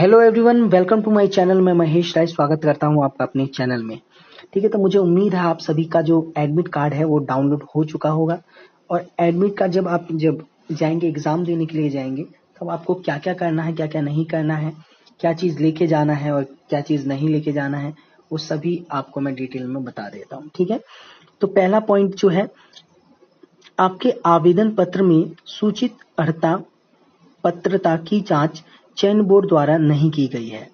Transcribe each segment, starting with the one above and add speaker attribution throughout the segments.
Speaker 1: Hello everyone, welcome to my channel. मैं महेश राय स्वागत करता हूं आपका अपने चैनल में। ठीक है, तो मुझे उम्मीद है आप सभी का जो एडमिट कार्ड है वो डाउनलोड हो चुका होगा। और एडमिट कार्ड जब जाएंगे एग्जाम देने के लिए जाएंगे तब आपको क्या क्या करना है, क्या क्या नहीं करना है, क्या चीज़ लेके जाना है और क्या चीज़ नहीं लेके जाना है, वो सभी आपको मैं डिटेल में बता देता हूँ। ठीक है, तो पहला पॉइंट जो है, आपके आवेदन पत्र में सूचित अर्हता पात्रता की जांच चयन बोर्ड द्वारा नहीं की गई है।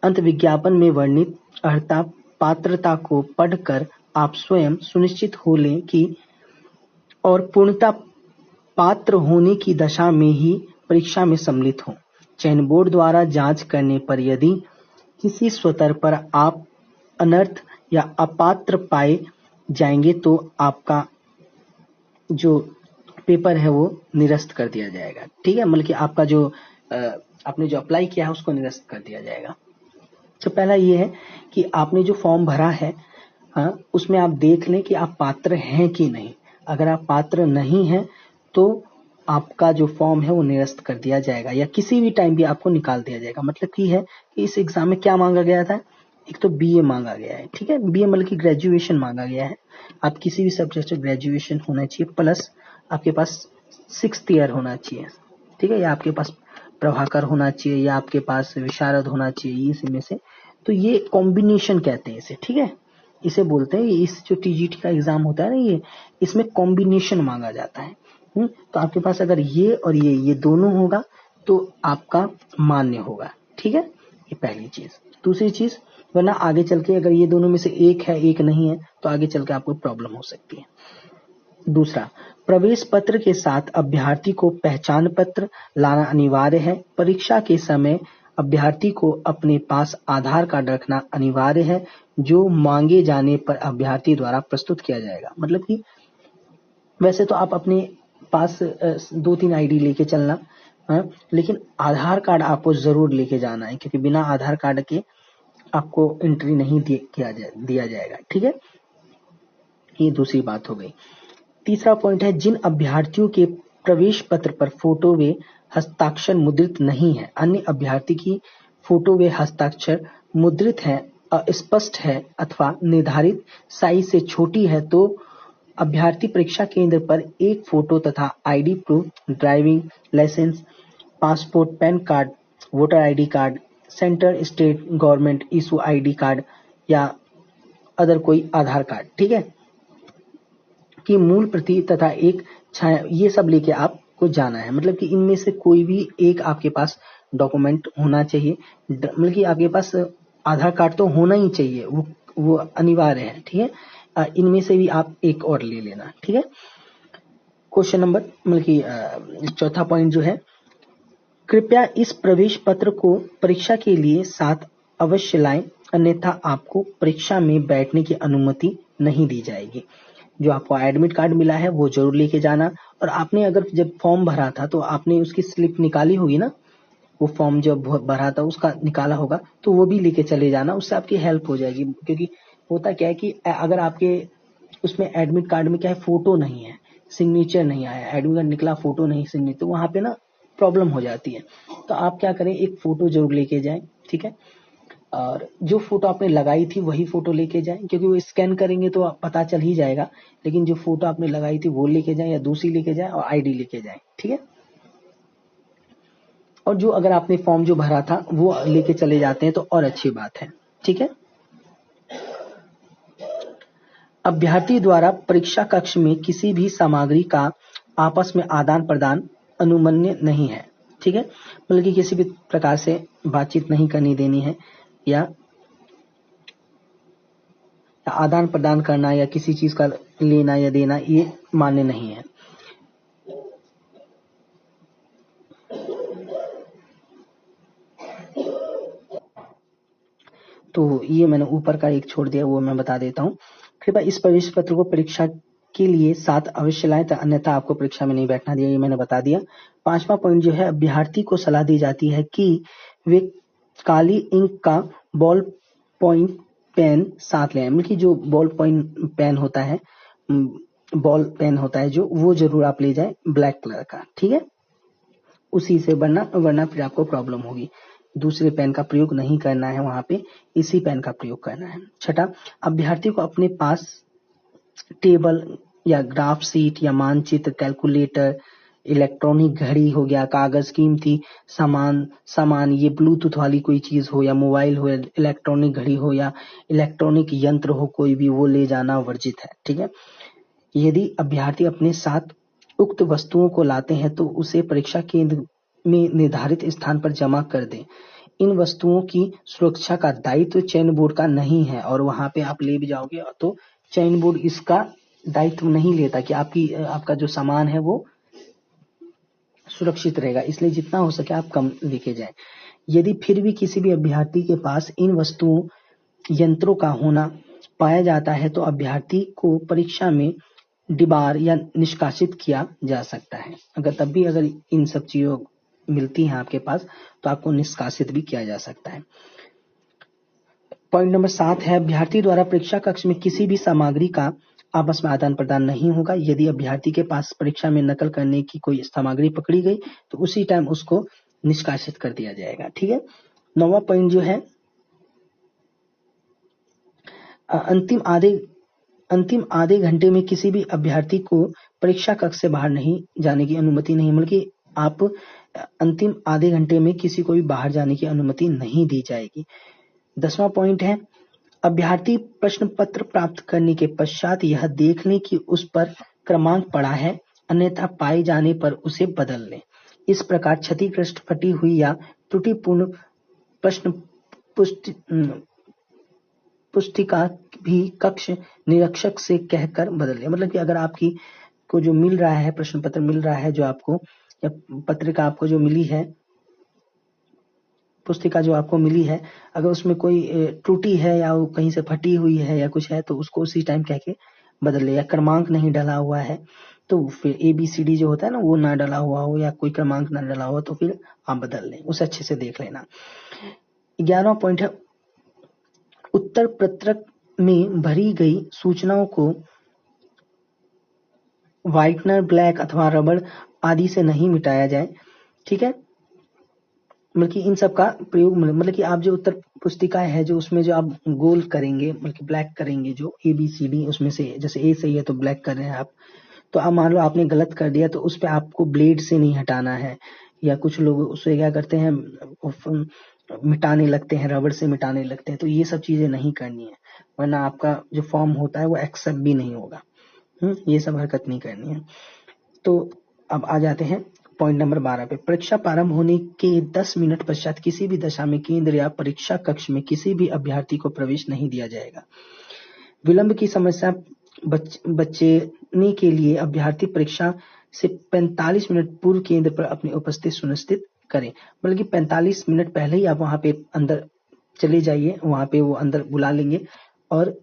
Speaker 1: अंत विज्ञापन में वर्णित अर्हता पात्रता को पढ़कर आप स्वयं सुनिश्चित हो लें कि और पूर्णता पात्र होने की दशा में ही परीक्षा में सम्मिलित हों। चयन बोर्ड द्वारा जांच करने पर यदि किसी स्तर पर आप अनर्थ या अपात्र पाए जाएंगे तो आपका जो पेपर है वो निरस्त कर दिया जाएगा। ठीक है, मतलब कि आपका जो आपने जो अप्लाई किया है उसको निरस्त कर दिया जाएगा। तो पहला ये है कि आपने जो फॉर्म भरा है, उसमें आप देख लें कि आप पात्र हैं कि नहीं। अगर आप पात्र नहीं हैं तो आपका जो फॉर्म है वो निरस्त कर दिया जाएगा या किसी भी टाइम भी आपको निकाल दिया जाएगा। मतलब कि है कि इस एग्जाम में क्या मांगा गया था, एक तो बीए मांगा गया है। ठीक है, बीए मतलब कि ग्रेजुएशन मांगा गया है। आप किसी भी सब्जेक्ट से ग्रेजुएशन होना चाहिए, प्लस आपके पास 6th ईयर होना चाहिए। ठीक है, या आपके पास प्रभाकर होना चाहिए या आपके पास विशारद होना चाहिए, इसी में से। तो ये कॉम्बिनेशन कहते हैं इसे। ठीक है, इसे बोलते हैं, इस जो टीजीटी का एग्जाम होता है ना, ये इसमें कॉम्बिनेशन मांगा जाता है। तो आपके पास अगर ये और ये दोनों होगा तो आपका मान्य होगा। ठीक है, ये पहली चीज। दूसरी चीज, वरना आगे चल के अगर ये दोनों में से एक है एक नहीं है तो आगे चल के आपको प्रॉब्लम हो सकती है। दूसरा, प्रवेश पत्र के साथ अभ्यर्थी को पहचान पत्र लाना अनिवार्य है। परीक्षा के समय अभ्यर्थी को अपने पास आधार कार्ड रखना अनिवार्य है, जो मांगे जाने पर अभ्यर्थी द्वारा प्रस्तुत किया जाएगा। मतलब कि वैसे तो आप अपने पास 2-3 आईडी लेके चलना, लेकिन आधार कार्ड आपको जरूर लेके जाना है, क्योंकि बिना आधार कार्ड के आपको एंट्री नहीं दिया जाएगा। ठीक है, ये दूसरी बात हो गई। तीसरा पॉइंट है, जिन अभ्यर्थियों के प्रवेश पत्र पर फोटो व हस्ताक्षर मुद्रित नहीं है, अन्य अभ्यर्थी की फोटो व हस्ताक्षर मुद्रित है, अस्पष्ट है अथवा निर्धारित साइज से छोटी है तो अभ्यर्थी परीक्षा केंद्र पर एक फोटो तथा ID proof, driving licence, passport, PAN card, voter ID card, central state government issue ID card या अदर कोई आधार कार्ड, ठीक है, की मूल प्रति तथा एक छाया, ये सब लेके आपको जाना है। मतलब कि इनमें से कोई भी एक आपके पास डॉक्यूमेंट होना चाहिए। मतलब कि आपके पास आधार कार्ड तो होना ही चाहिए, वो अनिवार्य है। ठीक है, इनमें से भी आप एक और ले लेना। ठीक है, क्वेश्चन नंबर मतलब कि चौथा पॉइंट जो है, कृपया इस प्रवेश पत्र को परीक्षा के लिए साथ अवश्य लाएं, अन्यथा आपको परीक्षा में बैठने की अनुमति नहीं दी जाएगी। जो आपको एडमिट कार्ड मिला है वो जरूर लेके जाना। और आपने अगर जब फॉर्म भरा था तो आपने उसकी स्लिप निकाली होगी ना, वो फॉर्म जब भरा था उसका निकाला होगा तो वो भी लेके चले जाना, उससे आपकी हेल्प हो जाएगी। क्योंकि होता क्या है कि अगर आपके उसमें एडमिट कार्ड में क्या है, फोटो नहीं है, सिग्नेचर नहीं आया, एडमिट कार्ड निकला फोटो नहीं, सिग्नेचर, तो वहां पे ना प्रॉब्लम हो जाती है। तो आप क्या करें, एक फोटो जरूर लेके जाएं। ठीक है, और जो फोटो आपने लगाई थी वही फोटो लेके जाएं, क्योंकि वो स्कैन करेंगे तो पता चल ही जाएगा। लेकिन जो फोटो आपने लगाई थी वो लेके जाएं या दूसरी लेके जाएं, और आईडी लेके जाएं। ठीक है, और जो अगर आपने फॉर्म जो भरा था वो लेके चले जाते हैं तो और अच्छी बात है। ठीक है, अभ्यर्थी द्वारा परीक्षा कक्ष में किसी भी सामग्री का आपस में आदान प्रदान अनुमन्य नहीं है। ठीक है, मतलब कि किसी भी प्रकार से बातचीत नहीं करनी देनी है, या आदान प्रदान करना या किसी चीज का लेना या देना, ये मान्य नहीं है। तो ये मैंने ऊपर का एक छोड़ दिया, वो मैं बता देता हूँ। कृपया इस प्रवेश पत्र को परीक्षा के लिए साथ अवश्य लाएं, अन्यथा आपको परीक्षा में नहीं बैठना दिया, ये मैंने बता दिया। पांचवा पॉइंट जो है, अभ्यर्थी को सलाह दी जाती है कि वे काली इंक का बॉल पॉइंट पेन साथ लें। मतलब कि जो बॉल पॉइंट पेन होता है, बॉल पेन होता है जो, वो जरूर आप ले जाएं, ब्लैक कलर का। ठीक है, उसी से वरना फिर आपको प्रॉब्लम होगी। दूसरे पेन का प्रयोग नहीं करना है, वहां पे इसी पेन का प्रयोग करना है। छठा, अभ्यर्थी को अपने पास टेबल या ग्राफ शीट या मानचित्र, कैलकुलेटर, इलेक्ट्रॉनिक घड़ी हो गया, कागज, कीमती सामान ये ब्लूटूथ वाली कोई चीज हो या मोबाइल हो या इलेक्ट्रॉनिक घड़ी हो या इलेक्ट्रॉनिक यंत्र हो कोई भी, वो ले जाना वर्जित है। ठीक है। यदि अभ्यर्थी अपने साथ उक्त वस्तुओं को लाते हैं तो उसे परीक्षा केंद्र में निर्धारित स्थान पर जमा कर दें। इन वस्तुओं की सुरक्षा का दायित्व चयन बोर्ड का नहीं है, और वहां पे आप ले भी जाओगे तो चयन बोर्ड इसका दायित्व नहीं लेता कि आपका जो सामान है वो सुरक्षित रहेगा, इसलिए जितना हो सके आप कम लेके जाएं। यदि फिर भी किसी भी अभ्यर्थी के पास इन वस्तुओं यंत्रों का होना पाया जाता है तो अभ्यर्थी को परीक्षा में डिबार या निष्कासित किया जा सकता है। अगर इन सब चीजों मिलती हैं आपके पास तो आपको निष्कासित भी किया जा सकता है। पॉइंट नंबर 7 है, अभ्यर्थी द्वारा परीक्षा कक्ष में किसी भी सामग्री का आपस में आदान प्रदान नहीं होगा। यदि अभ्यर्थी के पास परीक्षा में नकल करने की कोई सामग्री पकड़ी गई तो उसी टाइम उसको निष्कासित कर दिया जाएगा। ठीक है। 9वां पॉइंट जो है, अंतिम आधे घंटे में किसी भी अभ्यर्थी को परीक्षा कक्ष से बाहर नहीं जाने की अनुमति नहीं, बल्कि आप अंतिम आधे घंटे में किसी को भी बाहर जाने की अनुमति नहीं दी जाएगी। 10वां पॉइंट है, अभ्यर्थी प्रश्न पत्र प्राप्त करने के पश्चात यह देख लें कि उस पर क्रमांक पड़ा है, अन्यथा पाए जाने पर उसे बदल लें। इस प्रकार क्षतिग्रस्त, फटी हुई या त्रुटिपूर्ण प्रश्न पुस्तिका भी कक्ष निरीक्षक से कहकर बदल लें। मतलब कि अगर आपकी को जो मिल रहा है, प्रश्न पत्र मिल रहा है जो आपको, या पत्रिका आपको जो मिली है, पुस्तिका जो आपको मिली है, अगर उसमें कोई त्रुटि है या वो कहीं से फटी हुई है या कुछ है तो उसको उसी टाइम कह के बदल ले। या क्रमांक नहीं डला हुआ है तो फिर ABCD जो होता है ना वो ना डला हुआ हो या कोई क्रमांक ना डला हुआ तो फिर आप बदल लें, उसे अच्छे से देख लेना। 11वां पॉइंट है, उत्तर पत्रक में भरी गई सूचनाओं को व्हाइटनर, ब्लैक अथवा रबड़ आदि से नहीं मिटाया जाए। ठीक है। मतलब कि इन सब का प्रयोग, मतलब कि आप जो उत्तर पुस्तिका है जो उसमें जो आप गोल करेंगे, मतलब कि ब्लैक करेंगे, जो ABCD उसमें से जैसे A सही है तो ब्लैक कर रहे हैं आप, तो अब मान लो आपने गलत कर दिया तो उस पे आपको ब्लेड से नहीं हटाना है, या कुछ लोग उसे क्या करते हैं मिटाने लगते हैं, रबड़ से मिटाने लगते हैं, तो ये सब चीजें नहीं करनी है, वरना आपका जो फॉर्म होता है वो एक्सेप्ट भी नहीं होगा। ये सब हरकत नहीं करनी है। तो अब आ जाते हैं पॉइंट नंबर 12 पे। परीक्षा प्रारंभ होने के 10 मिनट पश्चात किसी भी दशा में केंद्र या परीक्षा कक्ष में किसी भी अभ्यर्थी को प्रवेश नहीं दिया जाएगा। विलंब की समस्या बचने के लिए अभ्यर्थी परीक्षा से 45 मिनट पूर्व केंद्र पर अपनी उपस्थिति सुनिश्चित करें। बल्कि 45 मिनट पहले ही आप वहां पे अंदर चले जाइए, वहां पे वो अंदर बुला लेंगे, और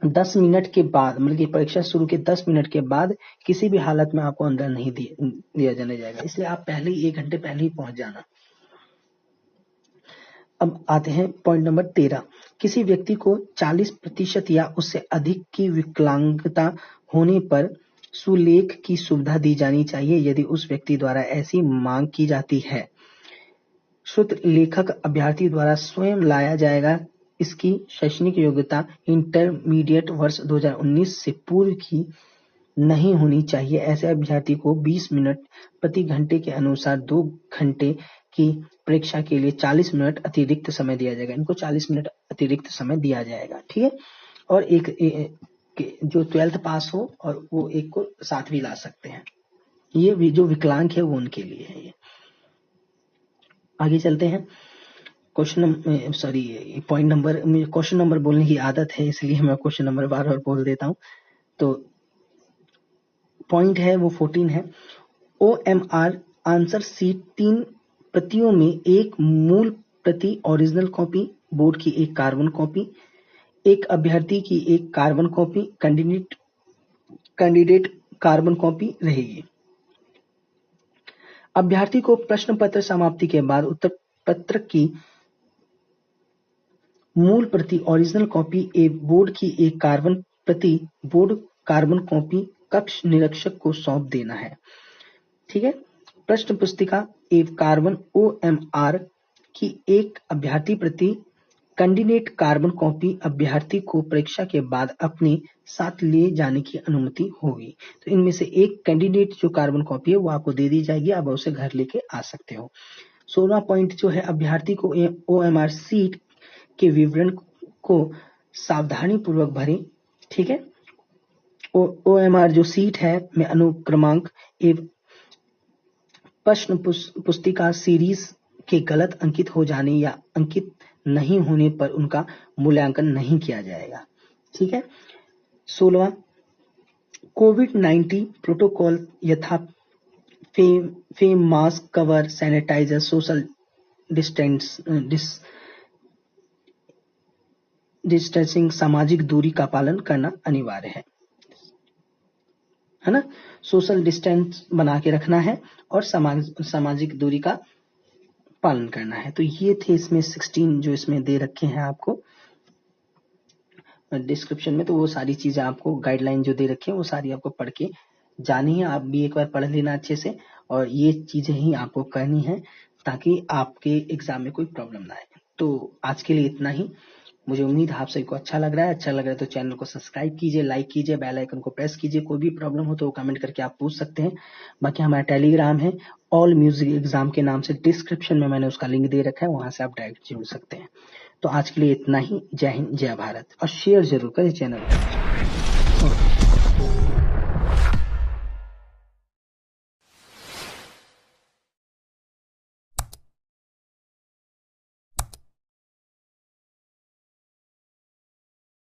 Speaker 1: 10 मिनट के बाद, मतलब कि परीक्षा शुरू के 10 मिनट के बाद किसी भी हालत में आपको अंदर नहीं दिया जाने जाएगा, इसलिए आप पहले ही 1 घंटे पहले ही पहुंच जाना। अब आते हैं पॉइंट नंबर 13। किसी व्यक्ति को 40% या उससे अधिक की विकलांगता होने पर सुलेख की सुविधा दी जानी चाहिए यदि उस व्यक्ति द्वारा ऐसी मांग की जाती है। शुद्ध लेखक अभ्यर्थी द्वारा स्वयं लाया जाएगा। इसकी शैक्षणिक योग्यता इंटरमीडिएट वर्ष 2019 से पूर्व की नहीं होनी चाहिए। ऐसे अभ्यर्थी को 20 मिनट प्रति घंटे के अनुसार 2 घंटे की परीक्षा के लिए 40 मिनट अतिरिक्त समय दिया जाएगा। इनको 40 मिनट अतिरिक्त समय दिया जाएगा। ठीक है। और एक जो 12th पास हो और वो एक को साथ भी ला सकते हैं। ये भी जो विकलांग है वो उनके लिए है। ये आगे चलते हैं। क्वेश्चन नंबर बोलने की आदत है, इसलिए मैं क्वेश्चन नंबर बार बार बोल देता हूं। तो पॉइंट है वो 14 है। OMR आंसर शीट 3 प्रतियों में एक मूल प्रति ओरिजिनल कॉपी, बोर्ड की एक कार्बन कॉपी, एक अभ्यर्थी की एक carbon copy, candidate carbon copy रहेगी। अभ्यर्थी को प्रश्न पत्र समाप्ति के बाद उत्तर पत्र की मूल प्रति ओरिजिनल कॉपी बोर्ड की एक कार्बन प्रति, बोर्ड कार्बन कॉपी कक्ष निरीक्षक को सौंप देना है। ठीक है। प्रश्न पुस्तिका एवं कार्बन OMR कि एक अभ्यर्थी प्रति कैंडिडेट कार्बन कॉपी अभ्यर्थी को परीक्षा के बाद अपने साथ ले जाने की अनुमति होगी। तो इनमें से एक कैंडिडेट जो कार्बन कॉपी है वो आपको दे दी जाएगी, आप उसे घर लेके आ सकते हो। 16वां पॉइंट जो है, अभ्यर्थी को OMR सीट के विवरण को सावधानी पूर्वक भरें। ठीक है, OMR जो सीट है में अनुक्रमांक एवं प्रश्न पुस्तिका सीरीज के गलत अंकित हो जाने या अंकित नहीं होने पर उनका मूल्यांकन नहीं किया जाएगा। ठीक है। 16वां, कोविड-19 प्रोटोकॉल यथा फेम mask, cover, sanitiser, social distancing, सामाजिक दूरी का पालन करना अनिवार्य है ना। सोशल डिस्टेंस बना के रखना है और सामाजिक दूरी का पालन करना है। तो ये थे इसमें 16 जो इसमें दे रखे हैं आपको डिस्क्रिप्शन में। तो वो सारी चीजें आपको गाइडलाइन जो दे रखे हैं वो सारी आपको पढ़ के जानी है। आप भी एक बार पढ़ लेना अच्छे से, और ये चीजें ही आपको करनी है ताकि आपके एग्जाम में कोई प्रॉब्लम ना आए। तो आज के लिए इतना ही। मुझे उम्मीद है आप सभी को अच्छा लग रहा है। अच्छा लग रहा है तो चैनल को सब्सक्राइब कीजिए, लाइक कीजिए, बेल आइकन को प्रेस कीजिए। कोई भी प्रॉब्लम हो तो कमेंट करके आप पूछ सकते हैं। बाकी हमारा टेलीग्राम है ऑल म्यूजिक एग्जाम के नाम से, डिस्क्रिप्शन में मैंने उसका लिंक दे रखा है, वहां से आप डायरेक्ट जुड़ सकते हैं। तो आज के लिए इतना ही। जय हिंद, जय भारत, और शेयर जरूर करें चैनल को।